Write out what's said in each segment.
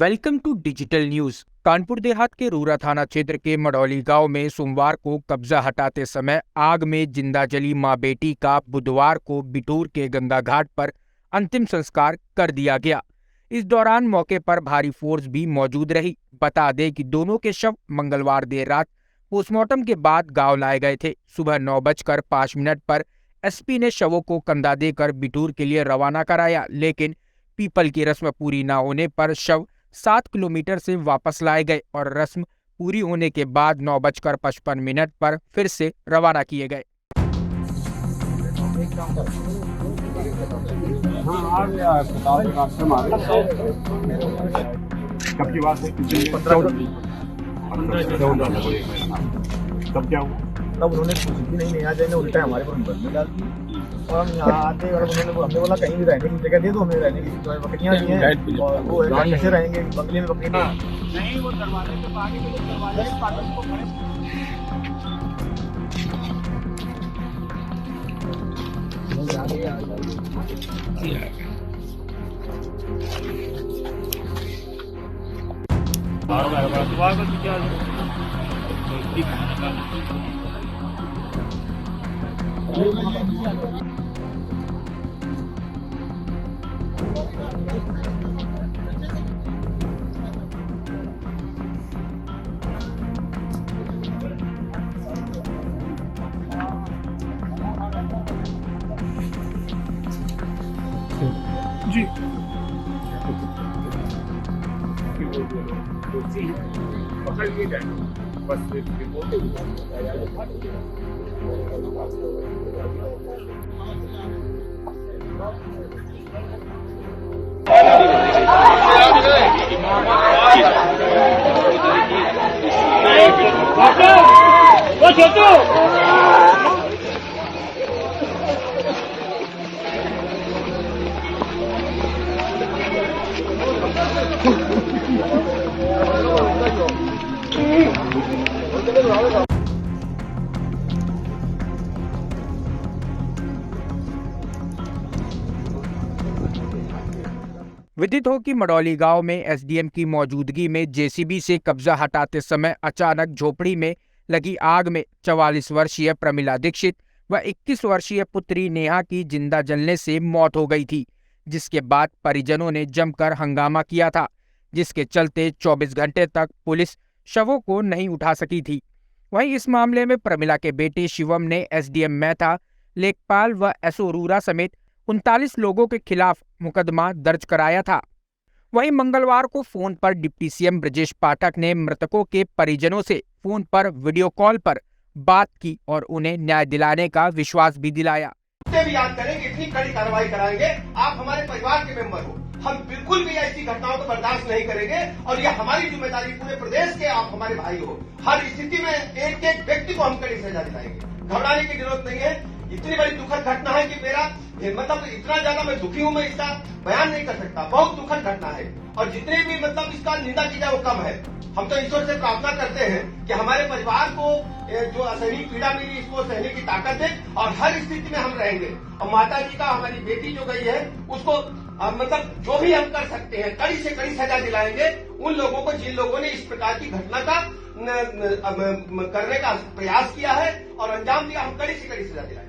Welcome to digital news. Kanpur Dehat के रूरा थाना क्षेत्र के मड़ौली गांव में सोमवार को कब्जा हटाते समय आग में जिंदा जली मां बेटी का बुधवार को बिठूर के गंगा घाट पर अंतिम संस्कार कर दिया गया। इस दौरान मौके पर भारी फोर्स भी मौजूद रही। बता दें कि दोनों के शव मंगलवार देर रात पोस्टमार्टम के बाद गांव लाए गए थे। सुबह 9:05 पर एसपी ने शवों को कंधा देकर बिठूर के लिए रवाना कराया, लेकिन पीपल की रस्म पूरी न होने पर शव 7 किलोमीटर से वापस लाए गए और रस्म पूरी होने के बाद 9:55 पर फिर से रवाना किए गए। कब की बात है? तब क्या हुआ? तब उन्होंने पूछी थी, नहीं आ जाए, उल्टा हमारे पर बंदी डाल दी और हम यहाँ आते और हमने बोला कहीं भी रहने की जगह दे दो, हमें रहने की बकरियाँ नहीं है और वो है कैसे रहेंगे बंगले में बकरी नहीं वो दरवाजे के आगे दरवाजे के पास को खड़े जी पकड़ लिए जाए बस विदित हो कि मड़ौली गांव में एसडीएम की मौजूदगी में जेसीबी से कब्जा हटाते समय अचानक झोपड़ी में लगी आग में 44 वर्षीय प्रमिला दीक्षित व 21 वर्षीय पुत्री नेहा की जिंदा जलने से मौत हो गई थी, जिसके बाद परिजनों ने जमकर हंगामा किया था, जिसके चलते 24 घंटे तक पुलिस शवों को नहीं उठा सकी थी। वहीं इस मामले में प्रमिला के बेटे शिवम ने एसडीएम मेहता, लेखपाल व एसओ रूरा समेत 39 लोगों के खिलाफ मुकदमा दर्ज कराया था। वहीं मंगलवार को फोन पर डिप्टी सीएम ब्रजेश पाठक ने मृतकों के परिजनों से फोन पर वीडियो कॉल पर बात की और उन्हें न्याय दिलाने का विश्वास भी दिलाया। भी याद करेंगे, इतनी कड़ी कार्रवाई कराएंगे। आप हमारे परिवार के मेंबर हो, हम बिल्कुल भी ऐसी घटनाओं को बर्दाश्त नहीं करेंगे और ये हमारी जिम्मेदारी, पूरे प्रदेश के आप हमारे भाई हो। हर स्थिति में एक एक व्यक्ति को हम कड़ी सजा दिलाएंगे, घबराने की जरूरत नहीं है। इतनी बड़ी दुखद घटना है कि मेरा मतलब इतना ज्यादा मैं दुखी हूं, मैं इसका बयान नहीं कर सकता। बहुत दुखद घटना है और जितने भी मतलब इसका निंदा की जाए वो कम है। हम तो ईश्वर से प्रार्थना करते हैं कि हमारे परिवार को जो असहनीय पीड़ा मिली इसको सहने की ताकत दे और हर स्थिति में हम रहेंगे। और माता जी का, हमारी बेटी जो गई है उसको मतलब जो भी हम कर सकते हैं कड़ी से कड़ी सजा दिलाएंगे उन लोगों को जिन लोगों ने इस प्रकार की घटना का करने का प्रयास किया है और अंजाम दिया। हम कड़ी से कड़ी सजा दिलाएंगे।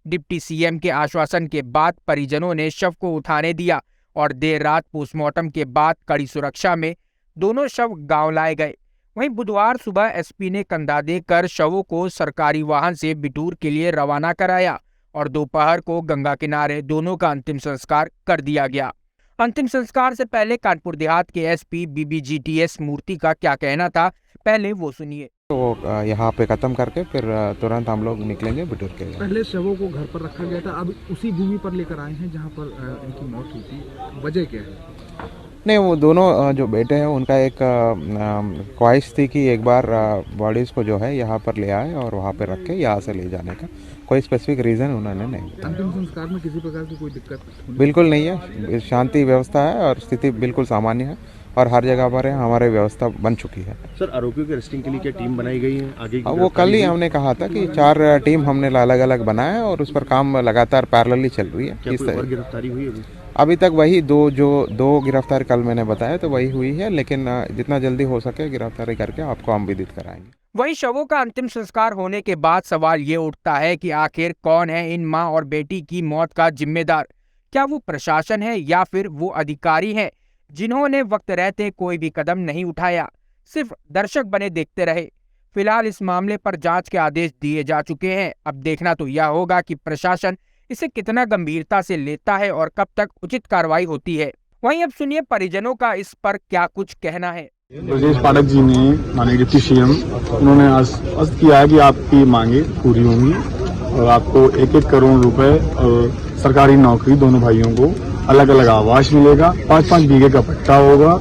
डिप्टी सीएम के आश्वासन के बाद परिजनों ने शव को उठाने दिया और देर रात पोस्टमार्टम के बाद कड़ी सुरक्षा में दोनों शव गांव लाए गए। वहीं बुधवार सुबह एसपी ने कंधा देकर शवों को सरकारी वाहन से बिठूर के लिए रवाना कराया और दोपहर को गंगा किनारे दोनों का अंतिम संस्कार कर दिया गया। अंतिम संस्कार से पहले कानपुर देहात के एसपी बीबीजीटीएस मूर्ति का क्या कहना था, पहले वो सुनिए। तो यहाँ पे खत्म करके फिर तुरंत हम लोग निकलेंगे बिठूर के लिए। पहले शवों को घर पर रखा गया था, अब उसी भूमि पर लेकर आए हैं जहाँ पर इनकी मौत हुई थी। वजह क्या है? नहीं, वो दोनों जो बेटे हैं उनका एक ख्वाहिश थी कि एक बार बॉडीज़ को जो है यहाँ पर ले आए और वहाँ पे रख के यहाँ से ले जाने का कोई स्पेसिफिक रीज़न उन्होंने नहीं बताया। अंतिम संस्कार में किसी प्रकार की कोई दिक्कत बिल्कुल नहीं है, शांति व्यवस्था है और स्थिति बिल्कुल सामान्य है और हर जगह पर है हमारी व्यवस्था बन चुकी है। सर, आरोपियों के अरेस्टिंग के लिए क्या टीम बनाई गई है आगे की? वो कल ही हमने कहा था कि 4 टीम हमने अलग अलग बनाया और उस पर काम लगातार पैरेलली चल रही है। क्या कोई और गिरफ्तारी हुई है? अभी तक वही दो गिरफ्तारी कल मैंने बताया तो वही हुई है, लेकिन जितना जल्दी हो सके गिरफ्तारी करके आपको हम विदित कराएंगे। वहीं शवों का अंतिम संस्कार होने के बाद सवाल ये उठता है कि आखिर कौन है इन मां और बेटी की मौत का जिम्मेदार? क्या वो प्रशासन है या फिर वो अधिकारी हैं जिन्होंने वक्त रहते कोई भी कदम नहीं उठाया, सिर्फ दर्शक बने देखते रहे? फिलहाल इस मामले पर जांच के आदेश दिए जा चुके हैं। अब देखना तो यह होगा कि प्रशासन इसे कितना गंभीरता से लेता है और कब तक उचित कार्रवाई होती है। वहीं अब सुनिए परिजनों का इस पर क्या कुछ कहना है। ब्रजेश पाठक जी ने, माननीय डिप्टी सीएम, उन्होंने आश्वस्त किया है कि आपकी मांगे पूरी होंगी और आपको 1-1 करोड़ रुपए और सरकारी नौकरी दोनों भाइयों को अलग अलग आवास मिलेगा, 5-5 बीघे का पट्टा होगा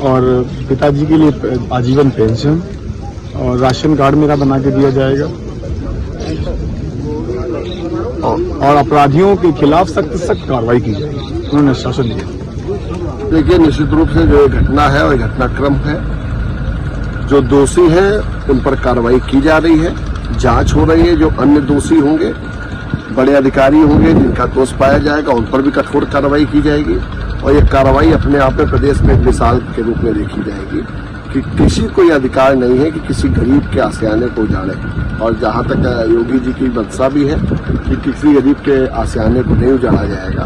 और पिताजी के लिए आजीवन पेंशन और राशन कार्ड मेरा बना के दिया जाएगा और अपराधियों के खिलाफ सख्त कार्रवाई की जाएगी, उन्होंने आश्वासन दिया। देखिए, निश्चित रूप से जो ये घटना है और घटनाक्रम है, जो दोषी हैं उन पर कार्रवाई की जा रही है, जांच हो रही है। जो अन्य दोषी होंगे, बड़े अधिकारी होंगे जिनका दोष पाया जाएगा, उन पर भी कठोर कार्रवाई की जाएगी और ये कार्रवाई अपने आप में प्रदेश में एक मिसाल के रूप में देखी जाएगी कि किसी को ये अधिकार नहीं है कि किसी गरीब के आशियाने को उजाड़े। और जहां तक योगी जी की मंशा भी है कि किसी गरीब के आशियाने को नहीं उजाड़ा जाएगा,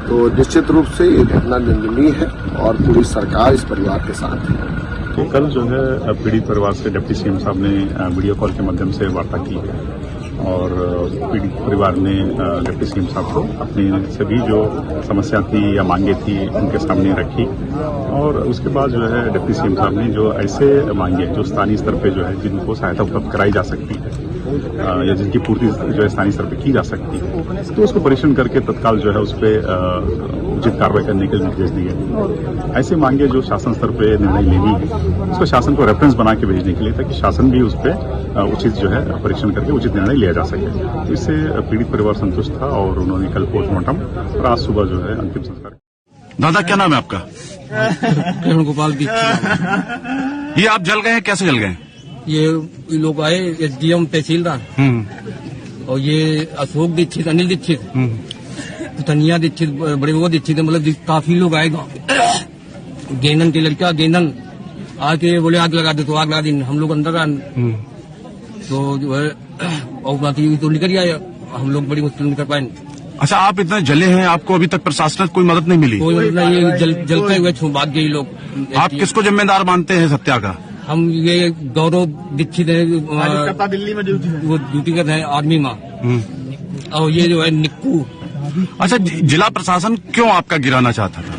तो निश्चित रूप से ये घटना निंदनीय है और पूरी सरकार इस परिवार के साथ है। कल जो है पीड़ित परिवार से डिप्टी सीएम साहब ने वीडियो कॉल के माध्यम से वार्ता की है और पीड़ित परिवार ने डिप्टी सीएम साहब को अपनी सभी जो समस्या थी या मांगे थी उनके सामने रखी और उसके बाद जो है डिप्टी सीएम साहब ने जो ऐसे मांगे जो स्थानीय स्तर पे जो है जिनको सहायता उपलब्ध कराई जा सकती है या जिनकी पूर्ति जो है स्थानीय स्तर पे की जा सकती है, तो उसको परीक्षण करके तत्काल जो है उस पर उचित कार्रवाई करने के निर्देश दिए। ऐसे मांगे जो शासन स्तर पे निर्णय लेनी है उसको शासन को रेफरेंस बना के भेजने के लिए, ताकि शासन भी उस पर उचित जो है परीक्षण करके उचित निर्णय लिया जा सके। इससे पीड़ित परिवार संतुष्ट था और उन्होंने कल पोस्टमार्टम और आज सुबह जो है अंतिम संस्कार। दादा, क्या नाम है आपका? किरण गोपाल दीक्षित। ये आप जल गए हैं, कैसे जल गए? ये लोग आए, एसडीएम तहसीलदार और ये अशोक दीक्षित, अनिल दीक्षित, तनिया दीक्षित, बड़े बाबा दीक्षित, मतलब काफी लोग आए। गेंदन की लड़का गेंदन आके बोले आग लगा दे, तो आग लगा दी। हम लोग अंदर तो जो है और बाकी तो निकल आए, हम लोग बड़ी मुश्किल निकल पाए। अच्छा, आप इतने जले हैं, आपको अभी तक प्रशासन कोई मदद नहीं मिली? कोई मदद नहीं, जलते हुए भाग गए लोग। आप किसको जिम्मेदार मानते हैं हत्या का? हम ये गौरव दीक्षित है, दिल्ली में वो ड्यूटी कर रहे हैं आर्मी में, और ये जो है निक्कू। अच्छा, जिला प्रशासन क्यों आपका गिराना चाहता था?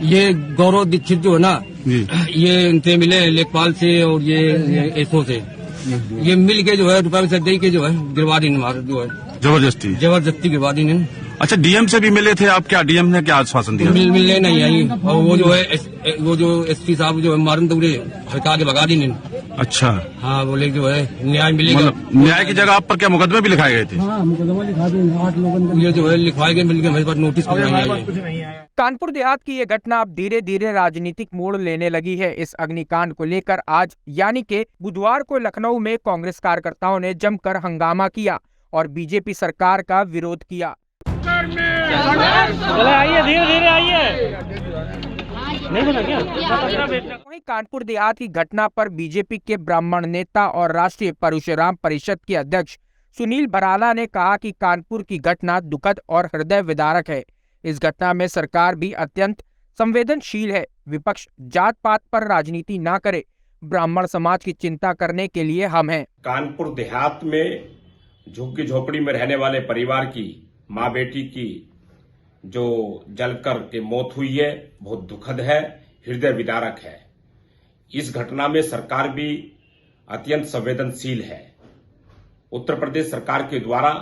ये गौरव दीक्षित जो है ना, ये इनसे मिले लेखपाल से और ये एसओ से, ये मिल के जो है रुपये से दे के जो है गिरवा दी हमारे, जो है जबरदस्ती गिरवा दी। अच्छा, डीएम से भी मिले थे आप? क्या डीएम ने क्या आश्वासन दिया? मिलने नहीं आई, और वो जो है वो जो एसपी साहब जो है मारन दौड़े हटा के भगा दी। अच्छा, हाँ, बोले जो है न्याय मिलेगा। न्याय की जगह आप पर क्या मुकदमे भी लिखाए गए थे? हाँ, मुकदमा लिखा दिए 8 लोगों, ये जो है लिखवाए गए, मिल गए, मेरे पास नोटिस नहीं आया। कानपुर देहात की ये घटना अब धीरे धीरे राजनीतिक मोड़ लेने लगी है। इस अग्निकांड को लेकर आज यानी कि बुधवार को लखनऊ में कांग्रेस कार्यकर्ताओं ने जमकर हंगामा किया और बीजेपी सरकार का विरोध किया। आइए, धीरे धीरे आइए। नहीं बोला क्या? वहीं कानपुर देहात की घटना पर बीजेपी के ब्राह्मण नेता और राष्ट्रीय परशुराम परिषद के अध्यक्ष सुनील भराला ने कहा कि कानपुर की घटना दुखद और हृदय विदारक है। इस घटना में सरकार भी अत्यंत संवेदनशील है। विपक्ष जात पात पर राजनीति ना करे, ब्राह्मण समाज की चिंता करने के लिए हम हैं। कानपुर देहात में झुग्गी झोपड़ी में रहने वाले परिवार की माँ बेटी की जो जलकर के मौत हुई है, बहुत दुखद है, हृदय विदारक है। इस घटना में सरकार भी अत्यंत संवेदनशील है। उत्तर प्रदेश सरकार के द्वारा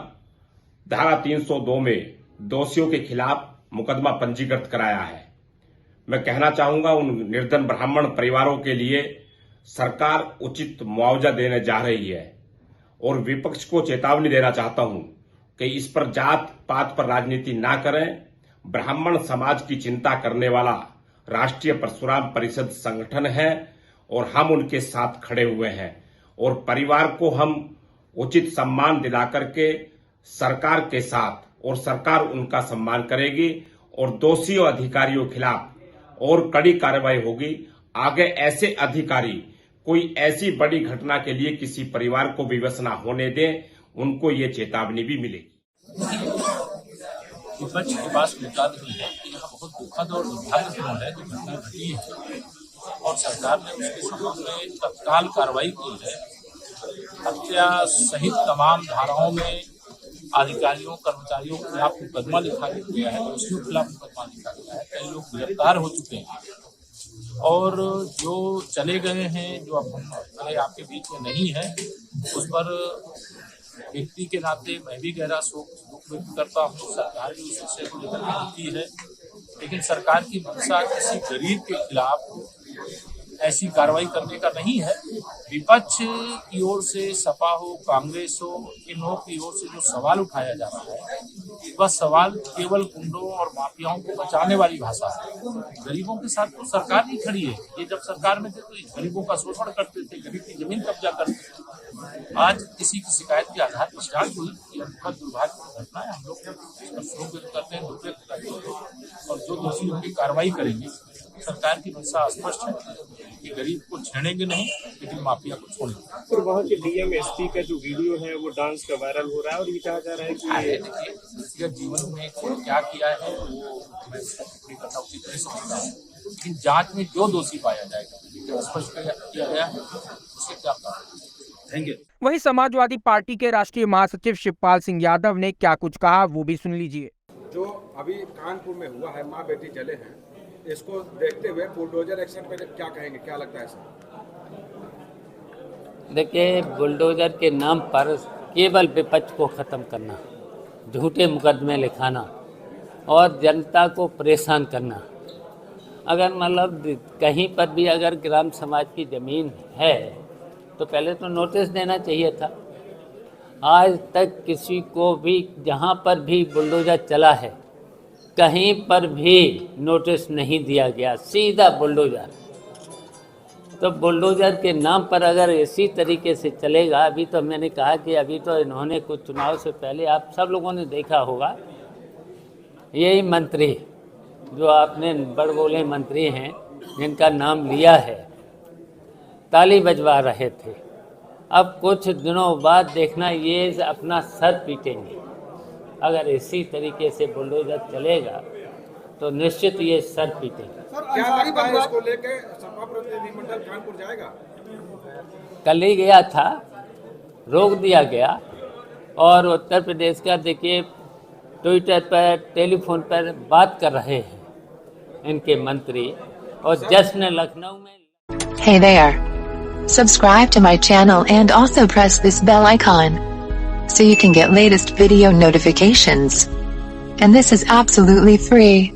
धारा 302 में दोषियों के खिलाफ मुकदमा पंजीकृत कराया है। मैं कहना चाहूंगा, उन निर्धन ब्राह्मण परिवारों के लिए सरकार उचित मुआवजा देने जा रही है और विपक्ष को चेतावनी देना चाहता हूं कि इस पर जात पात पर राजनीति ना करें। ब्राह्मण समाज की चिंता करने वाला राष्ट्रीय परशुराम परिषद संगठन है और हम उनके साथ खड़े हुए हैं और परिवार को हम उचित सम्मान दिला करके सरकार के साथ, और सरकार उनका सम्मान करेगी और दोषियों अधिकारियों के खिलाफ और कड़ी कार्रवाई होगी। आगे ऐसे अधिकारी कोई ऐसी बड़ी घटना के लिए किसी परिवार को विवश न होने दें, उनको ये चेतावनी भी मिलेगी। विपक्ष के पास मुद्दा नहीं है कि यह बहुत दुखद और दुर्भाग्यपूर्ण है जो घटना घटी है और सरकार ने उसके संबंध में तत्काल कार्रवाई की है। हत्या सहित तमाम धाराओं में अधिकारियों कर्मचारियों के खिलाफ मुकदमा लिखा गया है, दोषियों के खिलाफ मुकदमा लिखा गया है। कई लोग गिरफ्तार हो चुके हैं और जो चले गए हैं, जो अब हम आपके बीच में नहीं है, उस पर व्यक्ति के नाते मैं भी गहरा दुख व्यक्त करता हूँ। सरकार भी उस विषय को लेकर होती है, लेकिन सरकार की मंशा किसी गरीब के खिलाफ ऐसी कार्रवाई करने का नहीं है। विपक्ष की ओर से, सपा हो, कांग्रेस हो, इन लोगों की ओर से जो सवाल उठाया जा रहा है, वह सवाल केवल गुंडों और माफियाओं को बचाने वाली भाषा है। गरीबों के साथ तो सरकार ही खड़ी है। ये जब सरकार में थे तो गरीबों का शोषण करते थे, गरीब की जमीन कब्जा करते थे। आज किसी की शिकायत के आधार पर जांच हुई, यह दुखद दुर्भाग्यपूर्ण घटना है। हम लोग शोक व्यक्त करते हैं, दुख व्यक्त करते हैं और जो दोषी होंगे कार्रवाई करेंगे। सरकार की मंशा स्पष्ट है कि गरीब को छेड़ेंगे नहीं, लेकिन माफिया को छोड़ेंगे। और वहाँ के डीएम एसपी का जो वीडियो है वो डांस का वायरल हो रहा है और ये कहा जा रहा है कि देखिए व्यक्तिगत जीवन में क्या किया है वो मैं पूरी कटौती नहीं समझता हूँ, लेकिन जांच में जो दोषी पाया जाएगा स्पष्ट किया गया है उसे क्या करेंगे। वहीं समाजवादी पार्टी के राष्ट्रीय महासचिव शिवपाल सिंह यादव ने क्या कुछ कहा, वो भी सुन लीजिए। जो अभी कानपुर में हुआ है, माँ बेटी जले हैं, इसको देखते हुए बुलडोजर एक्शन पे क्या कहेंगे, क्या लगता है सर? देखिए, बुलडोजर के नाम पर केवल विपक्ष को ख़त्म करना, झूठे मुकदमे लिखाना और जनता को परेशान करना। अगर मतलब कहीं पर भी अगर ग्राम समाज की ज़मीन है तो पहले तो नोटिस देना चाहिए था। आज तक किसी को भी जहाँ पर भी बुलडोजर चला है कहीं पर भी नोटिस नहीं दिया गया, सीधा बुलडोजर। तो बुलडोजर के नाम पर अगर इसी तरीके से चलेगा, अभी तो मैंने कहा कि अभी तो इन्होंने कुछ चुनाव से पहले आप सब लोगों ने देखा होगा, यही मंत्री जो आपने बड़बोले मंत्री हैं जिनका नाम लिया है, ताली बजवा रहे थे। अब कुछ दिनों बाद देखना ये अपना सर पीटेंगे। अगर इसी तरीके से बुलडोजर चलेगा तो निश्चित ये सर पीटेंगे। क्या लगता है इसको लेके सपा प्रतिनिधिमंडल कानपुर जाएगा? कल ही गया था, रोक दिया गया। और उत्तर प्रदेश का देखिए ट्विटर पर, टेलीफोन पर बात कर रहे हैं इनके मंत्री, और जश्न लखनऊ में। Hey there! Subscribe to my channel and also press this bell icon so you can get latest video notifications. And this is absolutely free.